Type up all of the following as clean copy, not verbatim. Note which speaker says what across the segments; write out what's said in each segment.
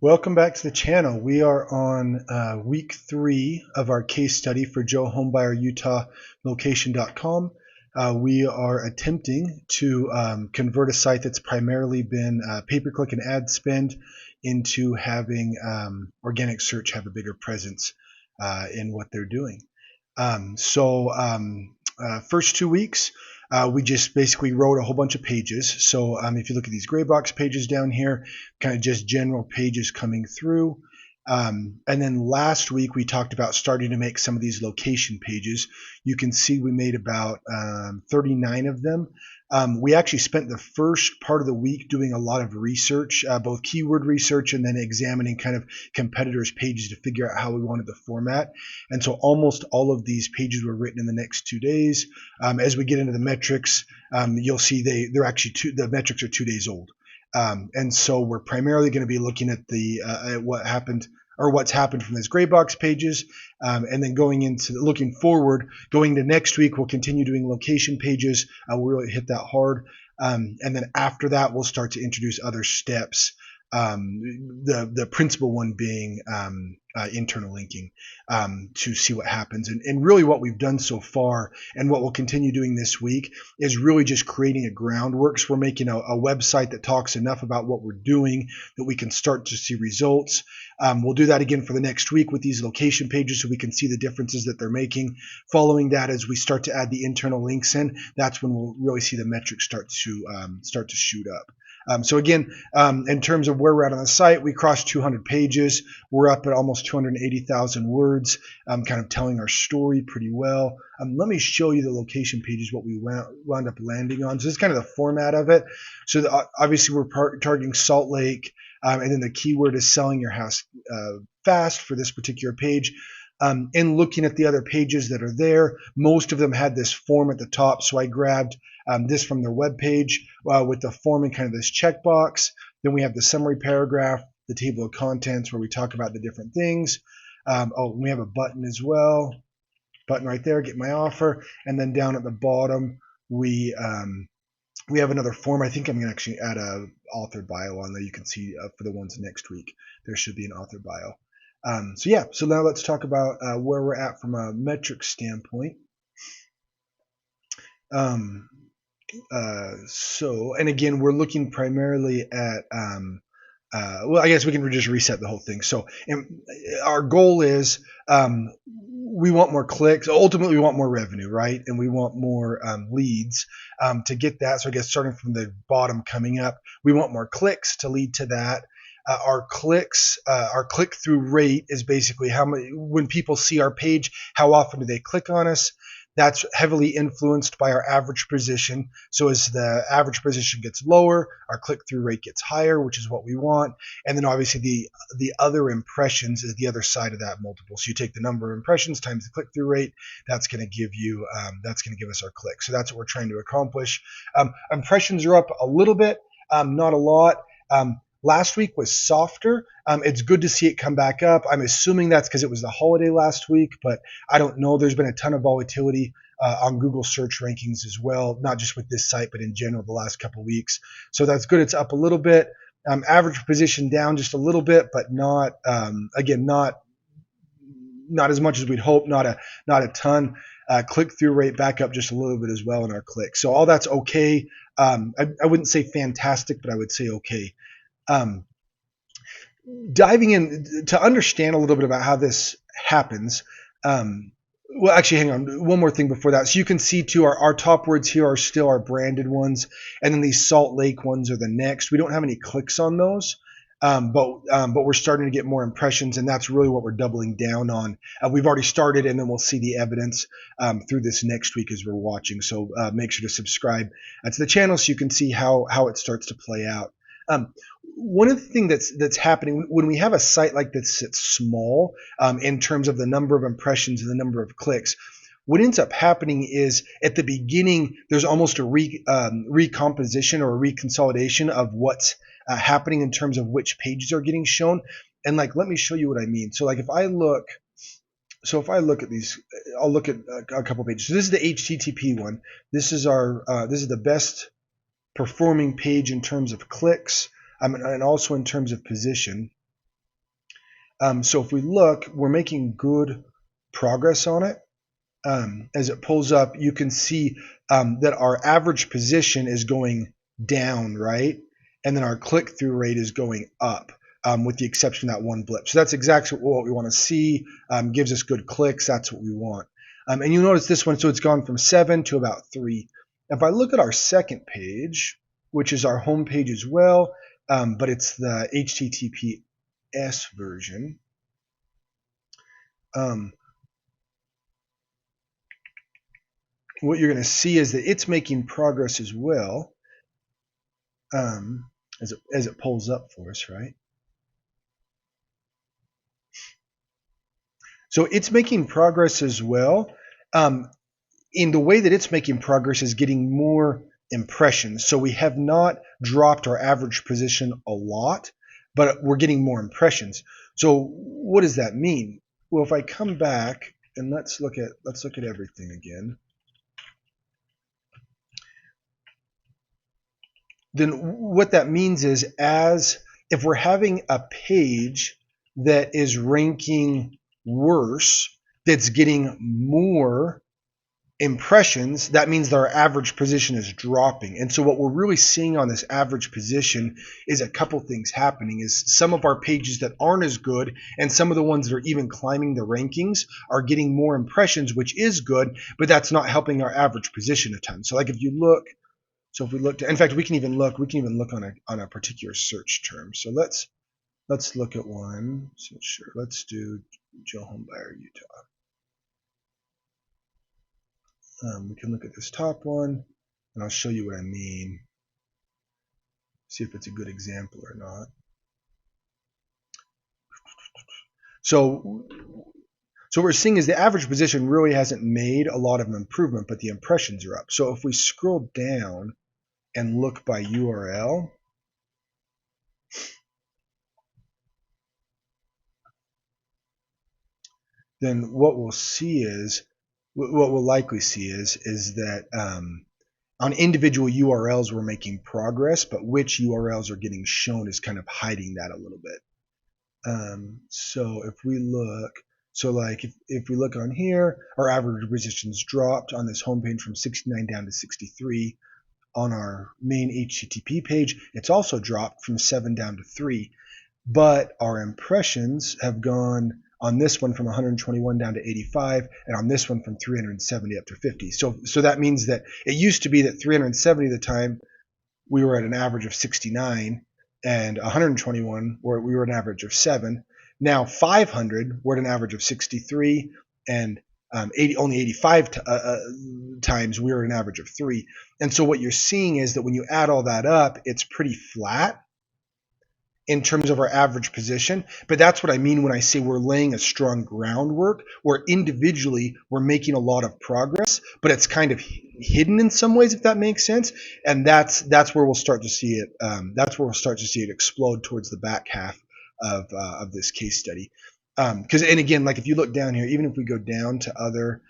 Speaker 1: Welcome back to the channel. We are on week 3 of our case study for JoeHomeBuyerUtahLocation.com. We are attempting to convert a site that's primarily been pay-per-click and ad spend into having organic search have a bigger presence in what they're doing. First 2 weeks, we just basically wrote a whole bunch of pages. So if you look at these Graibox pages down here, kind of just general pages coming through. And then last week we talked about starting to make some of these location pages. You can see we made about 39 of them. We actually spent the first part of the week doing a lot of research, both keyword research and then examining kind of competitors' pages to figure out how we wanted the format. And so almost all of these pages were written in the next 2 days. As we get into the metrics, you'll see they're actually the metrics are 2 days old. And so we're primarily going to be looking at at what happened or what's happened from these Graibox pages, and then looking forward, going to next week, we'll continue doing location pages. We'll really hit that hard, and then after that, we'll start to introduce other steps. The principal one being internal linking, to see what happens. And really what we've done so far and what we'll continue doing this week is really just creating a groundwork. So we're making a website that talks enough about what we're doing that we can start to see results. We'll do that again for the next week with these location pages so we can see the differences that they're making. Following that, as we start to add the internal links in, that's when we'll really see the metrics start to shoot up. So again, in terms of where we're at on the site, we crossed 200 pages. We're up at almost 280,000 words, kind of telling our story pretty well. Let me show you the location pages, what we wound up landing on. So this is kind of the format of it. So obviously we're targeting Salt Lake, and then the keyword is selling your house fast for this particular page. And looking at the other pages that are there, most of them had this form at the top. So I grabbed this from their webpage with the form and kind of this checkbox. Then we have the summary paragraph, the table of contents where we talk about the different things. We have a button as well. Button right there, get my offer. And then down at the bottom, we have another form. I think I'm going to actually add a author bio on there. You can see for the ones next week, there should be an author bio. So now let's talk about where we're at from a metric standpoint. And again, we're looking primarily at, well, I guess we can just reset the whole thing. So our goal is we want more clicks. Ultimately, we want more revenue, right? And we want more leads to get that. So I guess starting from the bottom coming up, we want more clicks to lead to that. Our click-through rate is basically how many, when people see our page, how often do they click on us? That's heavily influenced by our average position. So as the average position gets lower, our click-through rate gets higher, which is what we want. And then obviously the other impressions is the other side of that multiple. So you take the number of impressions times the click-through rate. That's going to give you us our clicks. So that's what we're trying to accomplish. Impressions are up a little bit, not a lot. Last week was softer. It's good to see it come back up. I'm assuming that's because it was the holiday last week, but I don't know. There's been a ton of volatility on Google search rankings as well, not just with this site, but in general the last couple of weeks. So that's good. It's up a little bit. Average position down just a little bit, but not as much as we'd hope. Not a ton. Click-through rate back up just a little bit as well in our clicks. So all that's okay. I wouldn't say fantastic, but I would say okay. Diving in to understand a little bit about how this happens. Well, actually, hang on. One more thing before that. So you can see too, our top words here are still our branded ones, and then these Salt Lake ones are the next. We don't have any clicks on those, but we're starting to get more impressions, and that's really what we're doubling down on. We've already started, and then we'll see the evidence through this next week as we're watching. So make sure to subscribe to the channel so you can see how it starts to play out. One of the things that's happening when we have a site like this that's small in terms of the number of impressions and the number of clicks, what ends up happening is at the beginning there's almost a recomposition or a reconsolidation of what's happening in terms of which pages are getting shown. And let me show you what I mean. So if I look at these, I'll look at a couple pages. So this is the HTTP one. This is the best performing page in terms of clicks, and also in terms of position. So if we look, we're making good progress on it. As it pulls up, you can see that our average position is going down, right? And then our click-through rate is going up, with the exception of that one blip. So that's exactly what we want to see. Gives us good clicks. That's what we want. And you'll notice this one, so it's gone from 7 to about 3. If I look at our second page, which is our home page as well, but it's the HTTPS version. What you're going to see is that it's making progress as well, as it pulls up for us, right? So it's making progress as well. In the way that it's making progress is getting more impressions. So we have not dropped our average position a lot, but we're getting more impressions. So what does that mean? Well, if I come back and let's look at everything again. Then what that means is, if we're having a page that is ranking worse, that's getting more impressions, that means that our average position is dropping. And so what we're really seeing on this average position is a couple things happening. Is some of our pages that aren't as good and some of the ones that are even climbing the rankings are getting more impressions, which is good, but that's not helping our average position a ton. So like if you look, so if we look, in fact, we can even look on a particular search term. So let's look at one. So sure, let's do Joe Homebuyer, Utah. We can look at this top one, and I'll show you what I mean. See if it's a good example or not. So what we're seeing is the average position really hasn't made a lot of an improvement, but the impressions are up. So if we scroll down and look by URL, then what we'll likely see is that on individual URLs we're making progress, but which URLs are getting shown is kind of hiding that a little bit. So if we look, if we look on here, our average positions dropped on this homepage from 69 down to 63. On our main HTTP page, it's also dropped from 7 down to 3. But our impressions have gone on this one from 121 down to 85, and on this one from 370 up to 50. So that means that it used to be that 370 of the time we were at an average of 69, and 121 where we were at an average of 7. Now 500 we're at an average of 63, and only 85 times we were at an average of 3. And so what you're seeing is that when you add all that up, it's pretty flat in terms of our average position. But that's what I mean when I say we're laying a strong groundwork, where individually we're making a lot of progress, but it's kind of hidden in some ways, if that makes sense. And that's where we'll start to see it. That's where we'll start to see it explode towards the back half of this case study. Because and again, like if you look down here, even if we go down to other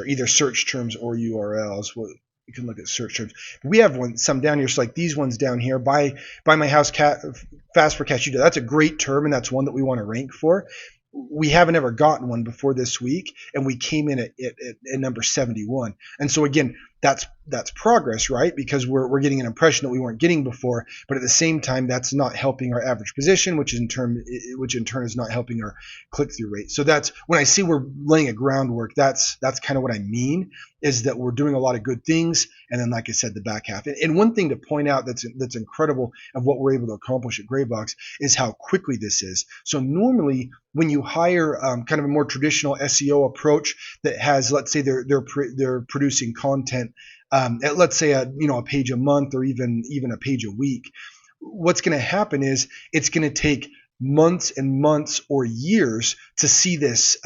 Speaker 1: either search terms or URLs, we can look at search terms. We have some down here, so like these ones down here, buy my house fast for cash. That's a great term, and that's one that we want to rank for. We haven't ever gotten one before this week, and we came in at number 71. And so again, that's progress, right? Because we're getting an impression that we weren't getting before, but at the same time, that's not helping our average position, which in turn is not helping our click-through rate. So that's when I say we're laying a groundwork. That's kind of what I mean, is that we're doing a lot of good things, and then like I said, the back half. And one thing to point out that's incredible of what we're able to accomplish at Graibox is how quickly this is. So normally when you hire kind of a more traditional SEO approach that has, let's say they're producing content at, let's say, a page a month or even a page a week, what's going to happen is it's going to take months and months or years to see this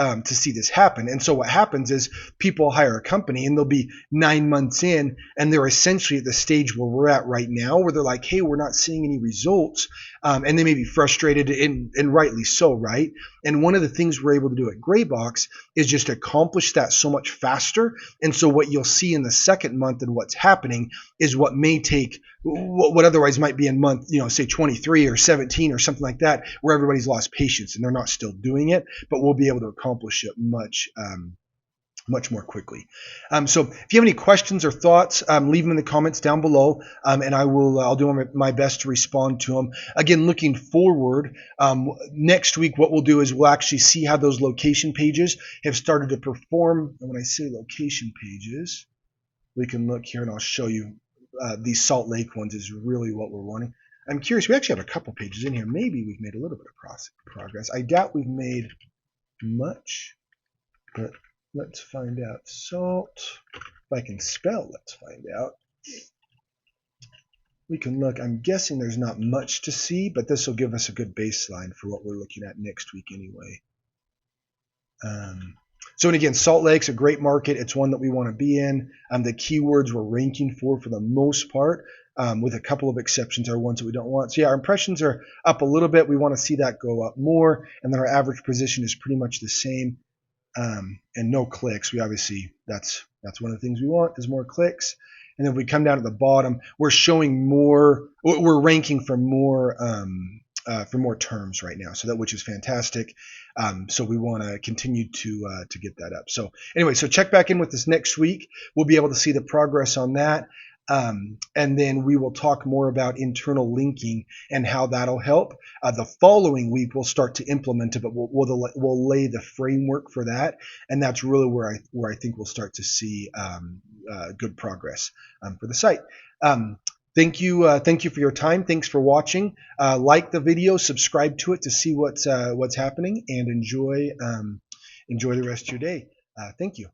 Speaker 1: happen. And so what happens is people hire a company and they'll be 9 months in, and they're essentially at the stage where we're at right now, where they're like, hey, we're not seeing any results, and they may be frustrated, and rightly so, right? And one of the things we're able to do at Graibox is just accomplish that so much faster. And so what you'll see in the second month and what's happening is what may take what otherwise might be in month, say 23 or 17 or something like that, where everybody's lost patience and they're not still doing it, but we'll be able to accomplish it much more quickly. So if you have any questions or thoughts, leave them in the comments down below, and I'll do my best to respond to them. Again, looking forward, next week what we'll do is we'll actually see how those location pages have started to perform. And when I say location pages, we can look here and I'll show you these Salt Lake ones is really what we're wanting. I'm curious, we actually have a couple pages in here. Maybe we've made a little bit of progress. I doubt we've made much, but let's find out. Salt, if I can spell, let's find out. We can look. I'm guessing there's not much to see, but this will give us a good baseline for what we're looking at next week anyway. So, and again, Salt Lake's a great market. It's one that we want to be in. The keywords we're ranking for the most part, with a couple of exceptions, are ones that we don't want. So yeah, our impressions are up a little bit. We want to see that go up more. And then our average position is pretty much the same. And no clicks. We obviously, that's one of the things we want, is more clicks. And then if we come down to the bottom, we're showing more, we're ranking for more terms right now, so which is fantastic. So we want to continue to get that up. So anyway, so check back in with us next week. We'll be able to see the progress on that. And then we will talk more about internal linking and how that'll help. The following week we'll start to implement it, but we'll lay the framework for that, and that's really where I think we'll start to see good progress for the site. Thank you for your time. Thanks for watching. Like the video, subscribe to it to see what's happening, and enjoy the rest of your day. Thank you.